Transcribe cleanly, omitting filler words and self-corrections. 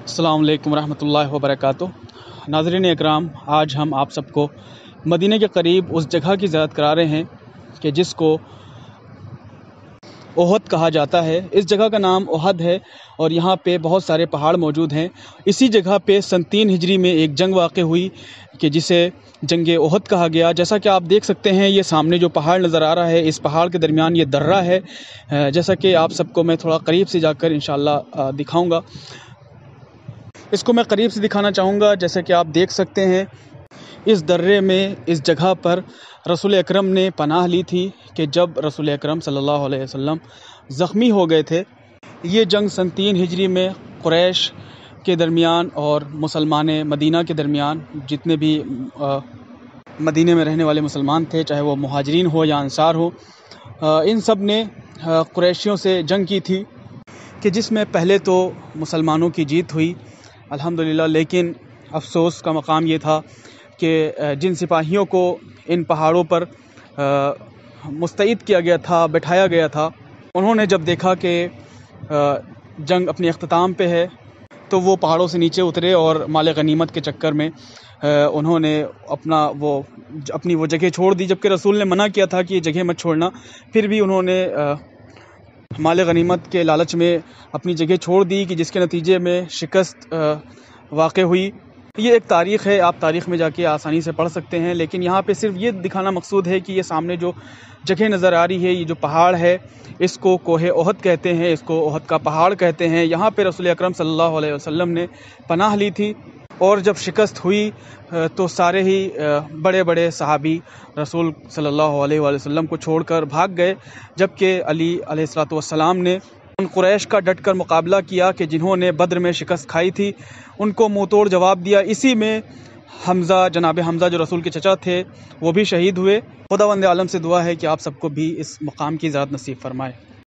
अस्सलाम वालेकुम रहमतुल्लाहि व बरकातुहू। नाज़रीन इकराम, आज हम आप सबको मदीने के करीब उस जगह की ज़ियारत करा रहे हैं कि जिसको ओहद कहा जाता है। इस जगह का नाम ओहद है और यहाँ पे बहुत सारे पहाड़ मौजूद हैं। इसी जगह पे सन 3 हिजरी में एक जंग वाक़ हुई कि जिसे जंग ओहद कहा गया। जैसा कि आप देख सकते हैं, ये सामने जो पहाड़ नज़र आ रहा है, इस पहाड़ के दरमियान ये दर्रा है। जैसा कि आप सबको मैं थोड़ा करीब से जाकर इंशाअल्लाह दिखाऊँगा। इसको मैं करीब से दिखाना चाहूँगा। जैसे कि आप देख सकते हैं, इस दर्रे में, इस जगह पर रसूल अकरम ने पनाह ली थी कि जब रसूल अकरम सल्लल्लाहु अलैहि वसल्लम ज़ख्मी हो गए थे। ये जंग सन 3 हिजरी में कुरैश के दरमियान और मुसलमान मदीना के दरमियान, जितने भी मदीने में रहने वाले मुसलमान थे, चाहे वो मुहाजिरीन हो या अंसार हो, इन सब ने कुरैशियों से जंग की थी कि जिसमें पहले तो मुसलमानों की जीत हुई अल्हम्दुलिल्लाह। लेकिन अफसोस का मकाम ये था कि जिन सिपाहियों को इन पहाड़ों पर मुस्तैद किया गया था, बैठाया गया था, उन्होंने जब देखा कि जंग अपने अख्ताम पे है, तो वो पहाड़ों से नीचे उतरे और माल गनीमत के चक्कर में उन्होंने अपनी वो जगह छोड़ दी। जबकि रसूल ने मना किया था कि ये जगह मत छोड़ना, फिर भी उन्होंने माल गनीमत के लालच में अपनी जगह छोड़ दी कि जिसके नतीजे में शिकस्त वाक़ हुई। ये एक तारीख़ है, आप तारीख़ में जाके आसानी से पढ़ सकते हैं। लेकिन यहाँ पे सिर्फ ये दिखाना मकसूद है कि ये सामने जो जगह नज़र आ रही है, ये जो पहाड़ है, इसको कोहे ओहद कहते हैं, इसको ओहद का पहाड़ कहते हैं। यहाँ पे रसूल अकरम सल्लल्लाहु अलैहि वसल्लम ने पनाह ली थी और जब शिकस्त हुई तो सारे ही बड़े बड़े सहाबी रसूल सल्लल्लाहु अलैहि वसल्लम को छोड़कर भाग गए। जबकि अली अलैहिस्सलातु वस्सलाम ने उन कुरैश का डट कर मुकाबला किया कि जिन्होंने बद्र में शिकस्त खाई थी, उनको मुँह तोड़ जवाब दिया। इसी में जनाब हमज़ा जो रसूल के चचा थे, वो भी शहीद हुए। खुदावंद आलम से दुआ है कि आप सबको भी इस मुकाम की ज़ियारत नसीब फरमाए।